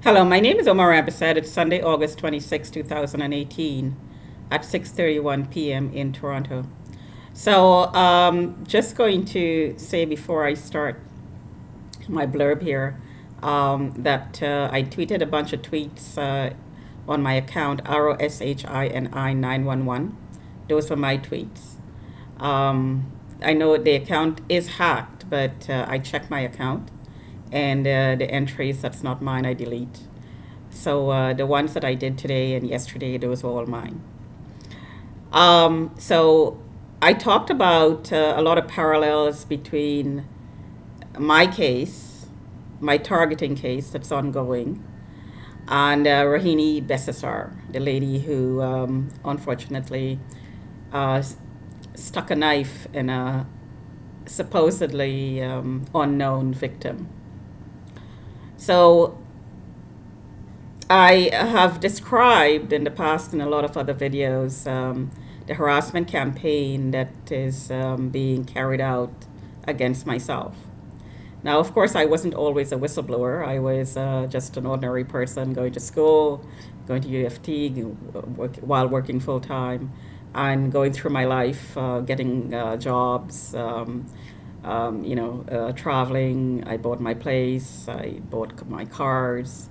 Hello, my name is Rohini Bississar. It's Sunday, August 26, 2018 at 6:31 p.m. in Toronto. Just going to say before I start my blurb here that I tweeted a bunch of tweets on my account, ROSHINI911. Those were my tweets. I know the account is hacked, but I check my account and the entries that's not mine I delete. So the ones that I did today and yesterday, those were all mine. So I talked about a lot of parallels between my case, my targeting case that's ongoing, and Rohini Bississar, the lady who unfortunately uh, stuck a knife in a supposedly unknown victim. So I have described in the past in a lot of other videos the harassment campaign that is being carried out against myself. Now, of course, I wasn't always a whistleblower. I was just an ordinary person going to school, going to UFT while working full time, and going through my life, getting jobs, traveling. I bought my place, I bought my cars,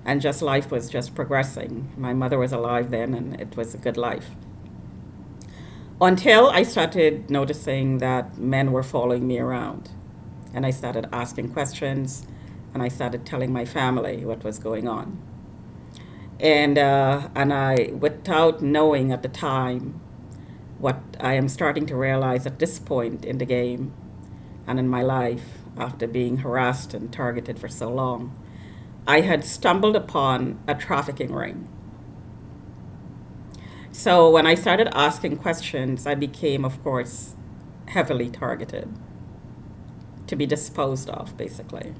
and just life was just progressing. My mother was alive then, and it was a good life. Until I started noticing that men were following me around. And I started asking questions, and I started telling my family what was going on. And I, without knowing at the time what I am starting to realize at this point in the game and in my life, after being harassed and targeted for so long, I had stumbled upon a trafficking ring. So when I started asking questions, I became, of course, heavily targeted to be disposed of, basically.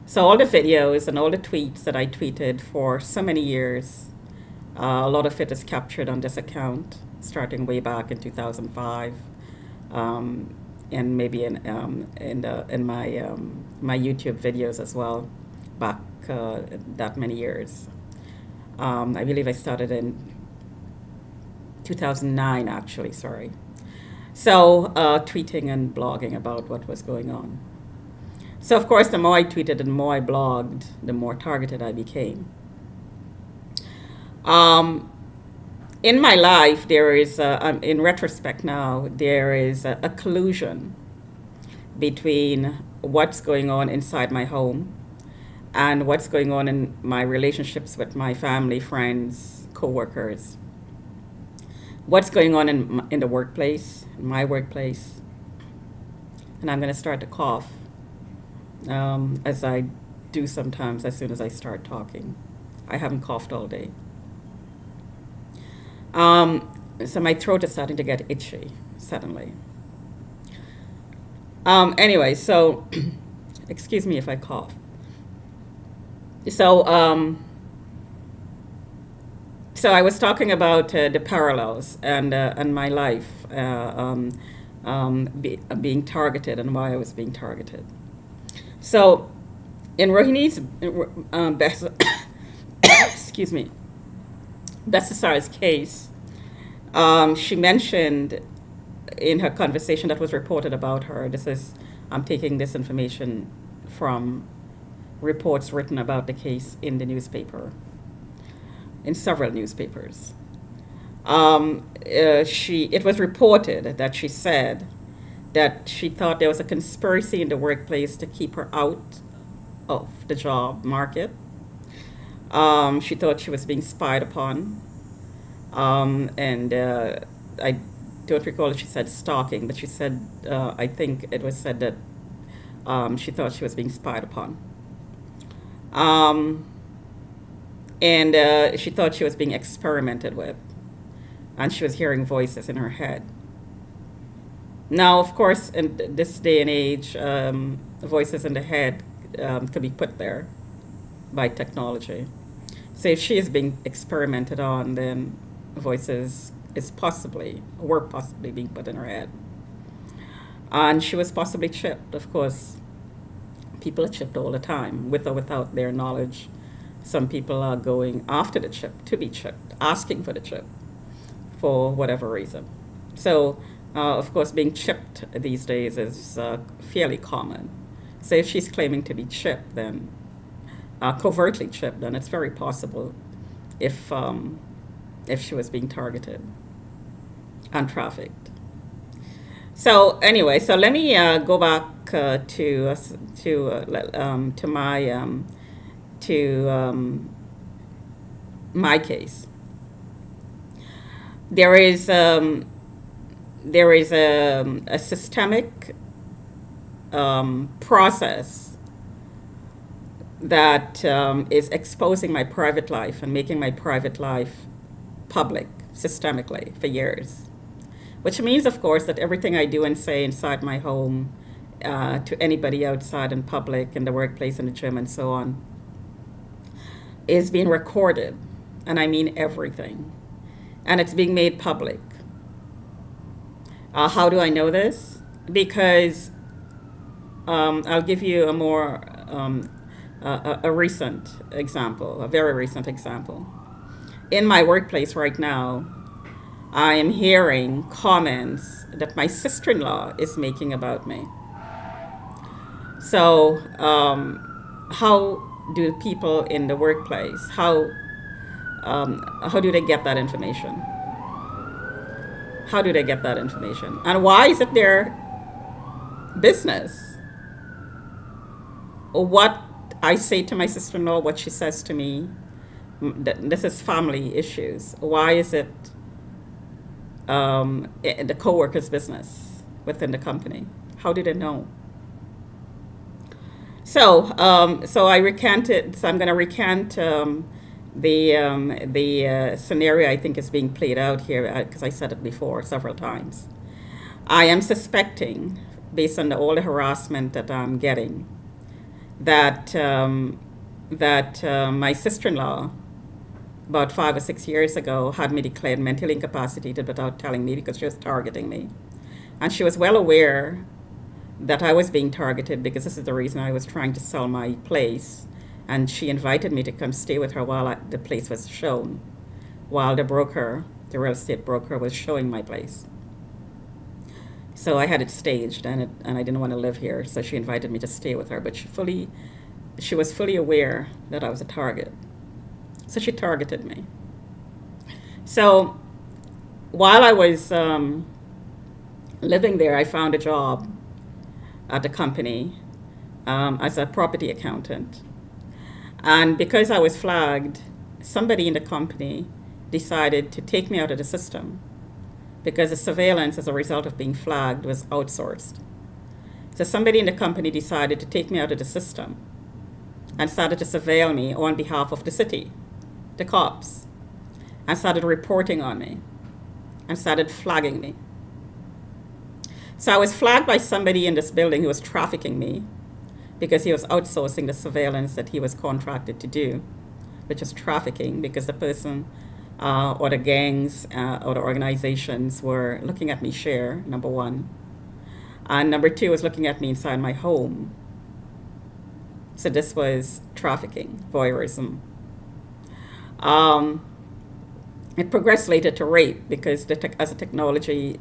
So all the videos and all the tweets that I tweeted for so many years, a lot of it is captured on this account, starting way back in 2005, and maybe in my YouTube videos as well, back that many years. I believe I started in 2009, actually, sorry. So tweeting and blogging about what was going on. So of course, the more I tweeted and the more I blogged, the more targeted I became. In my life, there is, in retrospect now, there is a collusion between what's going on inside my home and what's going on in my relationships with my family, friends, co-workers. What's going on in the workplace, in my workplace. And I'm going to start to cough, as I do sometimes as soon as I start talking. I haven't coughed all day. So my throat is starting to get itchy suddenly. Anyway, so excuse me if I cough. So I was talking about the parallels and my life being targeted and why I was being targeted. So in Rohini's excuse me, Bississar's case, she mentioned in her conversation that was reported about her. I'm taking this information from reports written about the case in the newspaper, in several newspapers. It was reported that she said that she thought there was a conspiracy in the workplace to keep her out of the job market. She thought she was being spied upon. I don't recall if she said stalking, but she said, I think it was said that she thought she was being spied upon. She thought she was being experimented with, and she was hearing voices in her head. Now, of course, in this day and age, voices in the head could be put there by technology. So if she is being experimented on, then voices were possibly being put in her head. And she was possibly chipped. Of course, people are chipped all the time, with or without their knowledge Some people are going after the chip to be chipped, asking for the chip for whatever reason. So, of course, being chipped these days is fairly common. So if she's claiming to be chipped, then covertly chipped, then it's very possible if she was being targeted and trafficked. So anyway, so let me go back to my case. There is a systemic process that is exposing my private life and making my private life public systemically for years. Which means, of course, that everything I do and say inside my home, to anybody outside in public, in the workplace, in the gym, and so on, is being recorded. And I mean everything. And it's being made public. How do I know this? Because I'll give you a more a recent example, a very recent example. In my workplace right now, I am hearing comments that my sister-in-law is making about me. So, how do people in the workplace, how do they get that information? How do they get that information? And why is it their business? Or what I say to my sister-in-law, what she says to me, this is family issues. Why is it the co-worker's business within the company? How did it know? So I recanted. So I'm going to recant the scenario I think is being played out here because I said it before several times. I am suspecting, based on all the harassment that I'm getting, that my sister-in-law, about 5 or 6 years ago, had me declared mentally incapacitated without telling me because she was targeting me. And she was well aware that I was being targeted because this is the reason I was trying to sell my place. And she invited me to come stay with her while the place was shown, while the real estate broker, was showing my place. So I had it staged, and I didn't want to live here, so she invited me to stay with her. But she was fully aware that I was a target. So she targeted me. So while I was living there, I found a job at the company as a property accountant. And because I was flagged, somebody in the company decided to take me out of the system because the surveillance as a result of being flagged was outsourced. So somebody in the company decided to take me out of the system and started to surveil me on behalf of the city, the cops, and started reporting on me and started flagging me. So I was flagged by somebody in this building who was trafficking me because he was outsourcing the surveillance that he was contracted to do, which is trafficking, because the person or the gangs or the organizations were looking at me share, number one. And number two was looking at me inside my home. So this was trafficking, voyeurism. It progressed later to rape because as the technology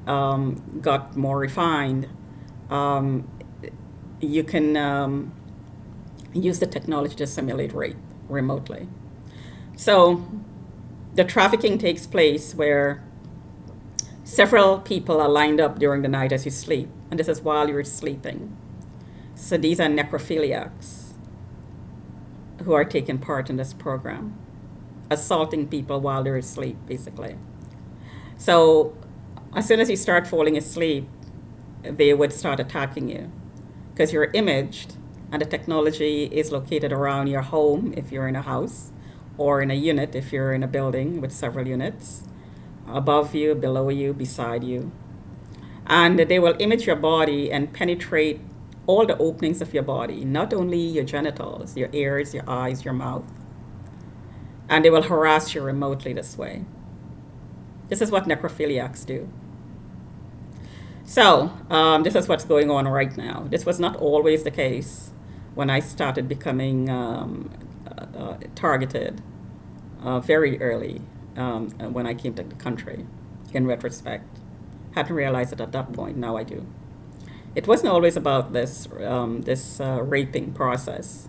got more refined, you can use the technology to simulate rape remotely. So the trafficking takes place where several people are lined up during the night as you sleep, and this is while you're sleeping. So these are necrophiliacs who are taking part in this program, assaulting people while they're asleep, basically. So as soon as you start falling asleep, they would start attacking you because you're imaged, and the technology is located around your home if you're in a house, or in a unit if you're in a building with several units, above you, below you, beside you. And they will image your body and penetrate all the openings of your body, not only your genitals, your ears, your eyes, your mouth. And they will harass you remotely this way. This is what necrophiliacs do. So this is what's going on right now. This was not always the case when I started becoming targeted very early when I came to the country, in retrospect. Hadn't realized it at that point, now I do. It wasn't always about this raping process.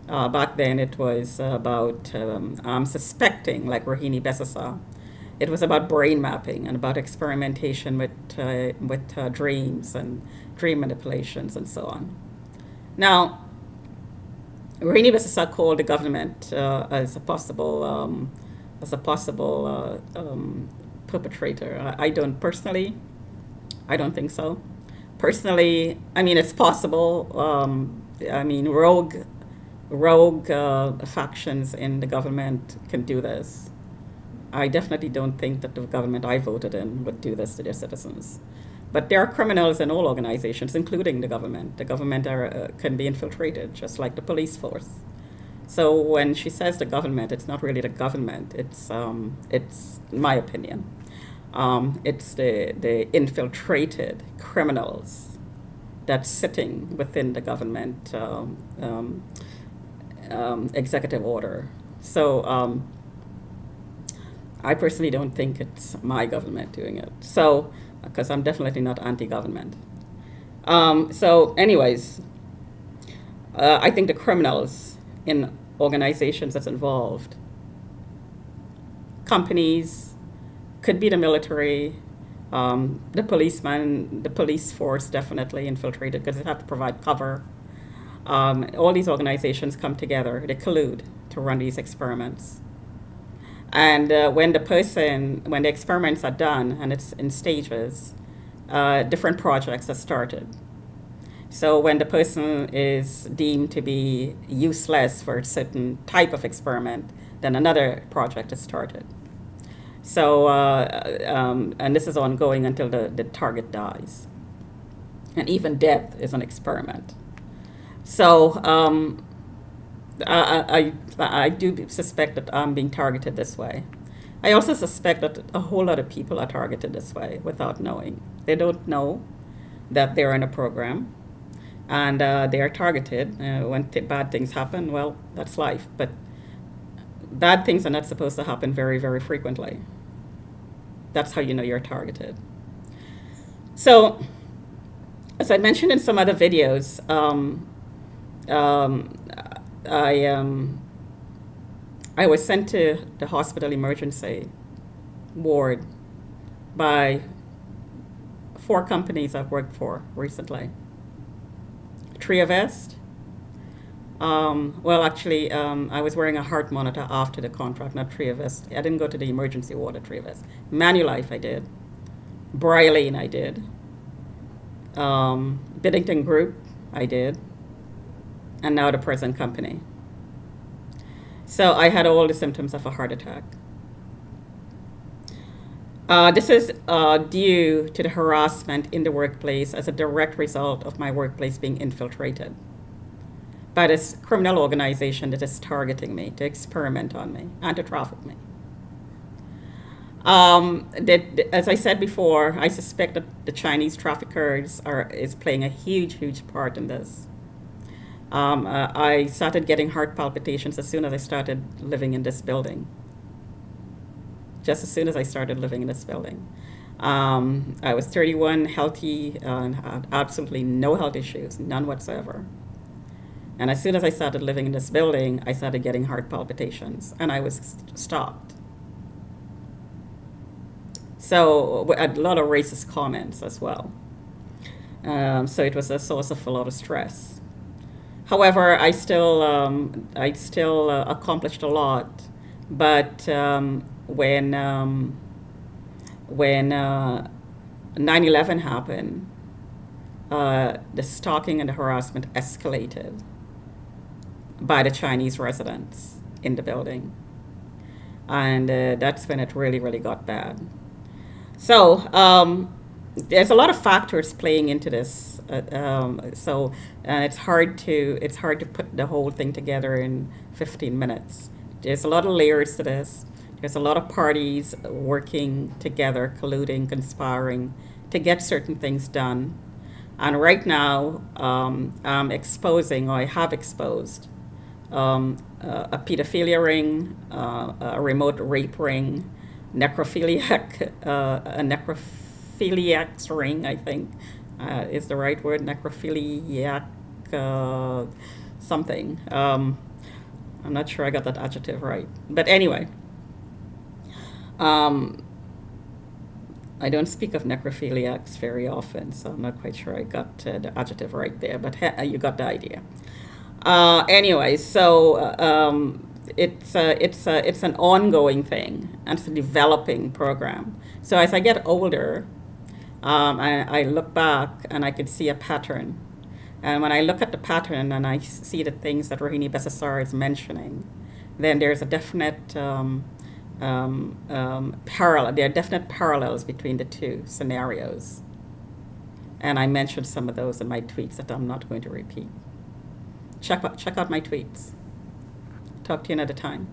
Back then it was about suspecting, like Rohini Bississar. It was about brain mapping and about experimentation with dreams and dream manipulations and so on. Now, Rohini Bississar called the government as a possible perpetrator. I don't personally. I don't think so. Personally, I mean, it's possible. I mean, rogue factions in the government can do this. I definitely don't think that the government I voted in would do this to their citizens. But there are criminals in all organizations, including the government. The government can be infiltrated, just like the police force. So when she says the government, it's not really the government. It's in my opinion, it's the infiltrated criminals that's sitting within the government executive order. So I personally don't think it's my government doing it. So, because I'm definitely not anti-government. So anyways, I think the criminals in organizations that's involved, companies, could be the military, the policeman, the police force definitely infiltrated because they have to provide cover. All these organizations come together, they collude to run these experiments. And when the experiments are done and it's in stages, different projects are started. So when the person is deemed to be useless for a certain type of experiment, then another project is started. So, and this is ongoing until the target dies. And even death is an experiment. So I do suspect that I'm being targeted this way. I also suspect that a whole lot of people are targeted this way without knowing. They don't know that they're in a program, and they are targeted. When bad things happen, well, that's life. But bad things are not supposed to happen very, very frequently. That's how you know you're targeted. So, as I mentioned in some other videos, I was sent to the hospital emergency ward by 4 companies I've worked for recently. Triavest. Well, actually, I was wearing a heart monitor after the contract, not Triavest. I didn't go to the emergency ward at Triavest. Manulife, I did. Bryolene, I did. Biddington Group, I did. And now the present company. So I had all the symptoms of a heart attack. This is due to the harassment in the workplace as a direct result of my workplace being infiltrated by this criminal organization that is targeting me, to experiment on me, and to traffic me. As I said before, I suspect that the Chinese traffickers is playing a huge, huge part in this. I started getting heart palpitations as soon as I started living in this building. Just as soon as I started living in this building. I was 31, healthy, and had absolutely no health issues, none whatsoever. And as soon as I started living in this building, I started getting heart palpitations, and I was stopped. So a lot of racist comments as well. So it was a source of a lot of stress. However, I still accomplished a lot. But when 9/11 happened, the stalking and the harassment escalated by the Chinese residents in the building. And that's when it really, really got bad. So there's a lot of factors playing into this. So it's hard to put the whole thing together in 15 minutes. There's a lot of layers to this. There's a lot of parties working together, colluding, conspiring to get certain things done. And right now, I'm exposing, or I have exposed, a pedophilia ring, a remote rape ring, a necrophiliac's ring, I think, is the right word, necrophiliac something. I'm not sure I got that adjective right. But anyway, um, I don't speak of necrophiliacs very often, so I'm not quite sure I got the adjective right there, but you got the idea. Anyway, so it's an ongoing thing, and it's a developing program. So as I get older, I look back and I could see a pattern. And when I look at the pattern and I see the things that Rohini Bississar is mentioning, then there's a definite parallel. There are definite parallels between the two scenarios. And I mentioned some of those in my tweets that I'm not going to repeat. Check out my tweets. Talk to you another time.